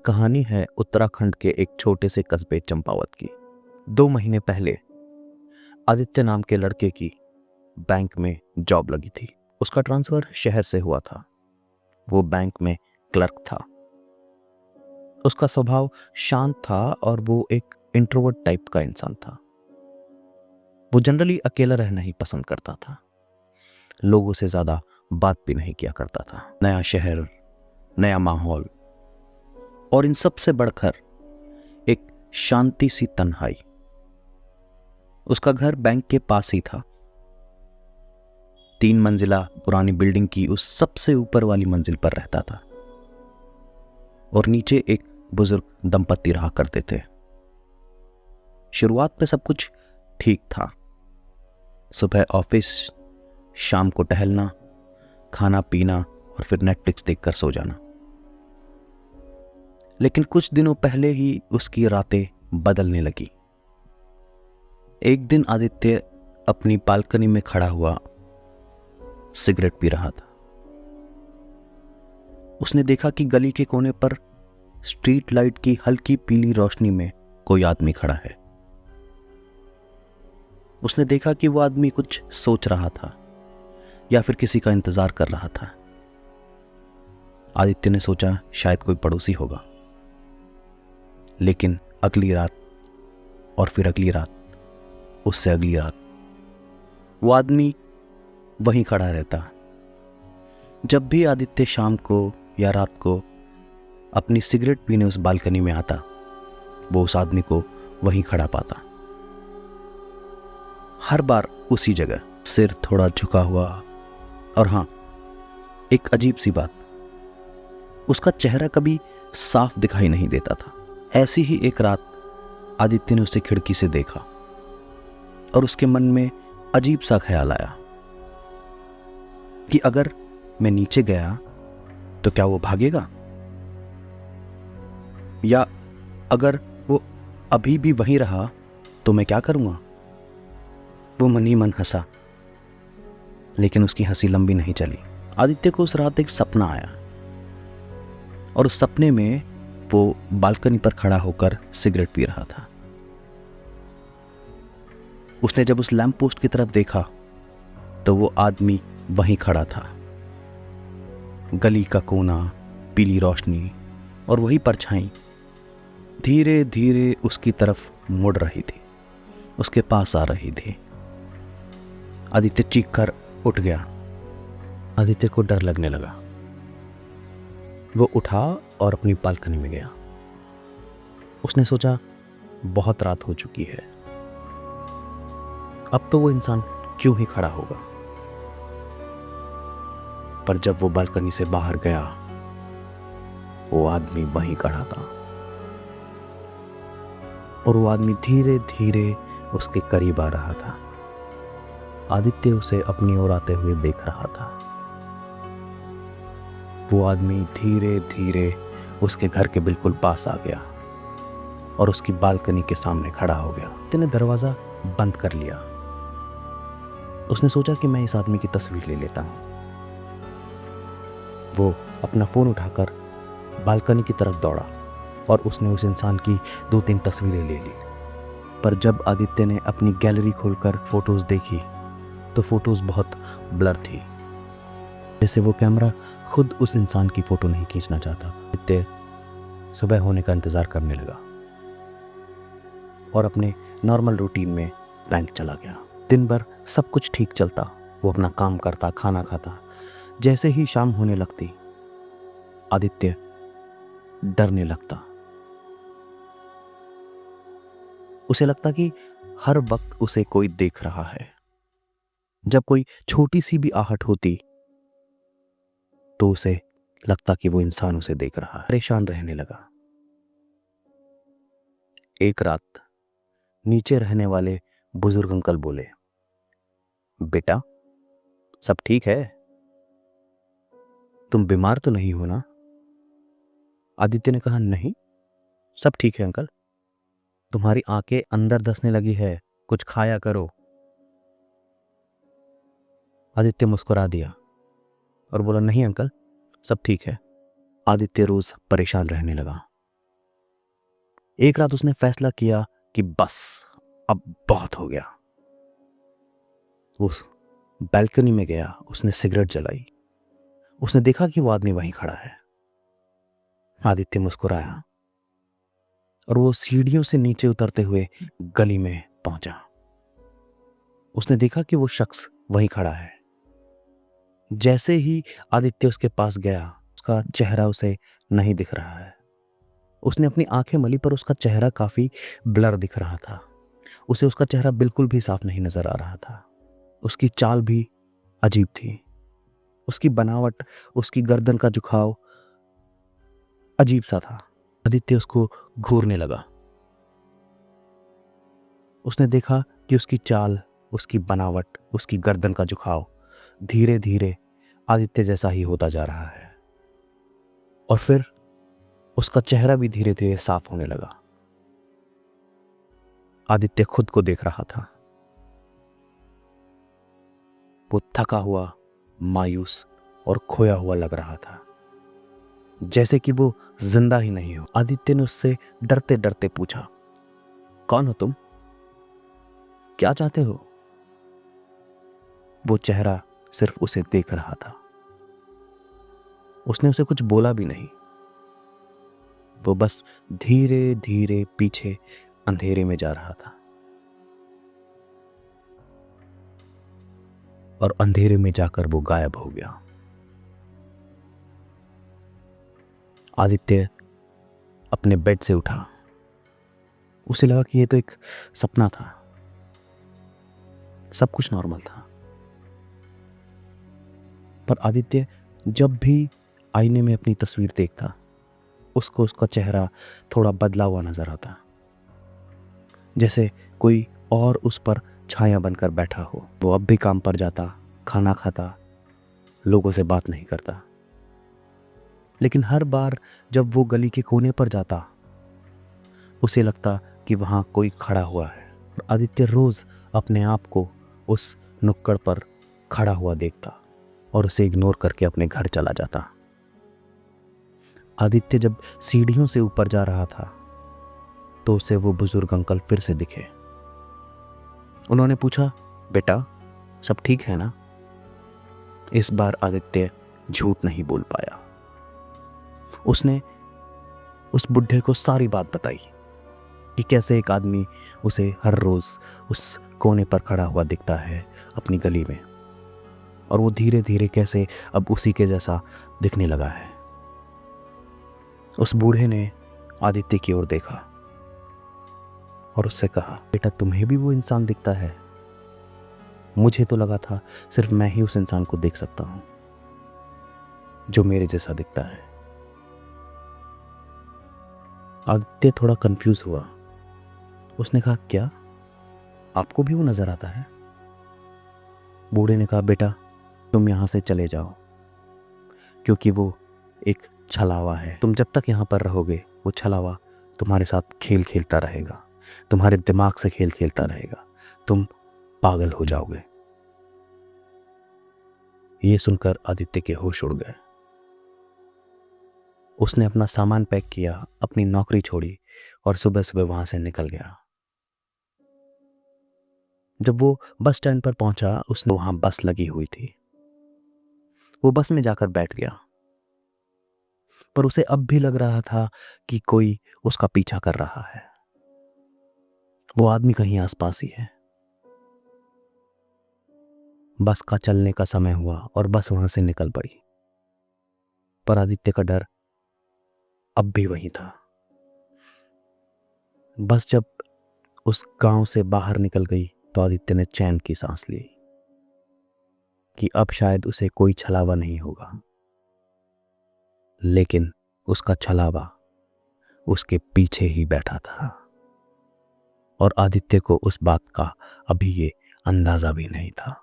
कहानी है उत्तराखंड के एक छोटे से कस्बे चंपावत की। 2 महीने पहले आदित्य नाम के लड़के की बैंक में जॉब लगी थी। उसका ट्रांसफर शहर से हुआ था। वो बैंक में क्लर्क था। उसका स्वभाव शांत था और वो एक इंट्रोवर्ट टाइप का इंसान था। वो जनरली अकेला रहना ही पसंद करता था। लोगों से ज्यादा बात भी नहीं किया करता था। नया शहर, नया माहौल और इन सब से बढ़कर एक शांति सी तन्हाई। उसका घर बैंक के पास ही था। 3 मंजिला पुरानी बिल्डिंग की उस सबसे ऊपर वाली मंजिल पर रहता था और नीचे एक बुजुर्ग दंपति रहा करते थे। शुरुआत में सब कुछ ठीक था। सुबह ऑफिस, शाम को टहलना, खाना पीना और फिर नेटफ्लिक्स देखकर सो जाना। लेकिन कुछ दिनों पहले ही उसकी रातें बदलने लगी। एक दिन आदित्य अपनी बालकनी में खड़ा हुआ सिगरेट पी रहा था। उसने देखा कि गली के कोने पर स्ट्रीट लाइट की हल्की पीली रोशनी में कोई आदमी खड़ा है। उसने देखा कि वो आदमी कुछ सोच रहा था या फिर किसी का इंतजार कर रहा था। आदित्य ने सोचा शायद कोई पड़ोसी होगा। लेकिन अगली रात और फिर अगली रात, उससे अगली रात, वो आदमी वहीं खड़ा रहता। जब भी आदित्य शाम को या रात को अपनी सिगरेट पीने उस बालकनी में आता, वो उस आदमी को वहीं खड़ा पाता। हर बार उसी जगह, सिर थोड़ा झुका हुआ। और हाँ, एक अजीब सी बात, उसका चेहरा कभी साफ दिखाई नहीं देता था। ऐसी ही एक रात आदित्य ने उसे खिड़की से देखा और उसके मन में अजीब सा ख्याल आया कि अगर मैं नीचे गया तो क्या वो भागेगा, या अगर वो अभी भी वहीं रहा तो मैं क्या करूंगा। वो मन ही मन हंसा, लेकिन उसकी हंसी लंबी नहीं चली। आदित्य को उस रात एक सपना आया और उस सपने में वो बालकनी पर खड़ा होकर सिगरेट पी रहा था। उसने जब उस लैंप पोस्ट की तरफ देखा तो वो आदमी वहीं खड़ा था। गली का कोना, पीली रोशनी और वही परछाई धीरे धीरे उसकी तरफ मुड़ रही थी, उसके पास आ रही थी। आदित्य चीख कर उठ गया। आदित्य को डर लगने लगा। वो उठा और अपनी बालकनी में गया। उसने सोचा बहुत रात हो चुकी है, अब तो वो इंसान क्यों ही खड़ा होगा। पर जब वो बालकनी से बाहर गया, वो आदमी वहीं खड़ा था और वो आदमी धीरे धीरे उसके करीब आ रहा था। आदित्य उसे अपनी ओर आते हुए देख रहा था। वो आदमी धीरे धीरे उसके घर के बिल्कुल पास आ गया और उसकी बालकनी के सामने खड़ा हो गया। आदित्य ने दरवाजा बंद कर लिया। उसने सोचा कि मैं इस आदमी की तस्वीर ले लेता हूं। वो अपना फोन उठाकर बालकनी की तरफ दौड़ा और उसने उस इंसान की 2-3 तस्वीरें ले ली। पर जब आदित्य ने अपनी गैलरी खोलकर फोटोज देखी तो फोटोज बहुत ब्लर थी, जैसे वो कैमरा खुद उस इंसान की फोटो नहीं खींचना चाहता। आदित्य सुबह होने का इंतजार करने लगा और अपने नॉर्मल रूटीन में बैंक चला गया। दिन भर सब कुछ ठीक चलता। वो अपना काम करता, खाना खाता। जैसे ही शाम होने लगती, आदित्य डरने लगता। उसे लगता कि हर वक्त उसे कोई देख रहा है। जब कोई छोटी सी भी आहट होती तो उसे लगता कि वो इंसान उसे देख रहा है। परेशान रहने लगा। एक रात नीचे रहने वाले बुजुर्ग अंकल बोले, बेटा सब ठीक है, तुम बीमार तो नहीं हो ना। आदित्य ने कहा, नहीं सब ठीक है अंकल, तुम्हारी आंखें अंदर धंसने लगी है, कुछ खाया करो। आदित्य मुस्कुरा दिया और बोला, नहीं अंकल सब ठीक है। आदित्य रोज परेशान रहने लगा। एक रात उसने फैसला किया कि बस अब बहुत हो गया। वो बैल्कनी में गया, उसने सिगरेट जलाई। उसने देखा कि वो आदमी वहीं खड़ा है। आदित्य मुस्कुराया और वो सीढ़ियों से नीचे उतरते हुए गली में पहुंचा। उसने देखा कि वो शख्स वहीं खड़ा है। जैसे ही आदित्य उसके पास गया, उसका चेहरा उसे नहीं दिख रहा है। उसने अपनी आंखें मली पर उसका चेहरा काफी ब्लर दिख रहा था। उसे उसका चेहरा बिल्कुल भी साफ नहीं नजर आ रहा था। उसकी चाल भी अजीब थी। उसकी बनावट, उसकी गर्दन का झुकाव अजीब सा था। आदित्य उसको घूरने लगा। उसने देखा कि उसकी चाल, उसकी बनावट, उसकी गर्दन का झुकाव धीरे धीरे आदित्य जैसा ही होता जा रहा है। और फिर उसका चेहरा भी धीरे धीरे साफ होने लगा। आदित्य खुद को देख रहा था। वो थका हुआ, मायूस और खोया हुआ लग रहा था, जैसे कि वो जिंदा ही नहीं हो। आदित्य ने उससे डरते डरते पूछा, कौन हो तुम? क्या चाहते हो? वो चेहरा सिर्फ उसे देख रहा था। उसने उसे कुछ बोला भी नहीं। वो बस धीरे धीरे पीछे अंधेरे में जा रहा था और अंधेरे में जाकर वो गायब हो गया। आदित्य अपने बेड से उठा। उसे लगा कि ये तो एक सपना था। सब कुछ नॉर्मल था। पर आदित्य जब भी आईने में अपनी तस्वीर देखता, उसको उसका चेहरा थोड़ा बदला हुआ नजर आता, जैसे कोई और उस पर छाया बनकर बैठा हो। वो अब भी काम पर जाता, खाना खाता, लोगों से बात नहीं करता। लेकिन हर बार जब वो गली के कोने पर जाता, उसे लगता कि वहां कोई खड़ा हुआ है। और आदित्य रोज अपने आप को उस नुक्कड़ पर खड़ा हुआ देखता और उसे इग्नोर करके अपने घर चला जाता। आदित्य जब सीढ़ियों से ऊपर जा रहा था तो उसे वो बुजुर्ग अंकल फिर से दिखे। उन्होंने पूछा, बेटा सब ठीक है ना? इस बार आदित्य झूठ नहीं बोल पाया। उसने उस बुढ़े को सारी बात बताई कि कैसे एक आदमी उसे हर रोज उस कोने पर खड़ा हुआ दिखता है अपनी गली में, और वो धीरे धीरे कैसे अब उसी के जैसा दिखने लगा है। उस बूढ़े ने आदित्य की ओर देखा और उससे कहा, बेटा तुम्हें भी वो इंसान दिखता है? मुझे तो लगा था सिर्फ मैं ही उस इंसान को देख सकता हूं जो मेरे जैसा दिखता है। आदित्य थोड़ा कंफ्यूज हुआ। उसने कहा, क्या आपको भी वो नजर आता है? बूढ़े ने कहा, बेटा तुम यहां से चले जाओ, क्योंकि वो एक छलावा है। तुम जब तक यहां पर रहोगे वो छलावा तुम्हारे साथ खेल खेलता रहेगा, तुम्हारे दिमाग से खेल खेलता रहेगा, तुम पागल हो जाओगे। ये सुनकर आदित्य के होश उड़ गए। उसने अपना सामान पैक किया, अपनी नौकरी छोड़ी और सुबह सुबह वहां से निकल गया। जब वो बस स्टैंड पर पहुंचा, उसने वहां बस लगी हुई थी। वो बस में जाकर बैठ गया, पर उसे अब भी लग रहा था कि कोई उसका पीछा कर रहा है। वो आदमी कहीं आसपास ही है। बस का चलने का समय हुआ और बस वहां से निकल पड़ी, पर आदित्य का डर अब भी वही था। बस जब उस गांव से बाहर निकल गई तो आदित्य ने चैन की सांस ली कि अब शायद उसे कोई छलावा नहीं होगा। लेकिन उसका छलावा उसके पीछे ही बैठा था और आदित्य को उस बात का अभी ये अंदाजा भी नहीं था।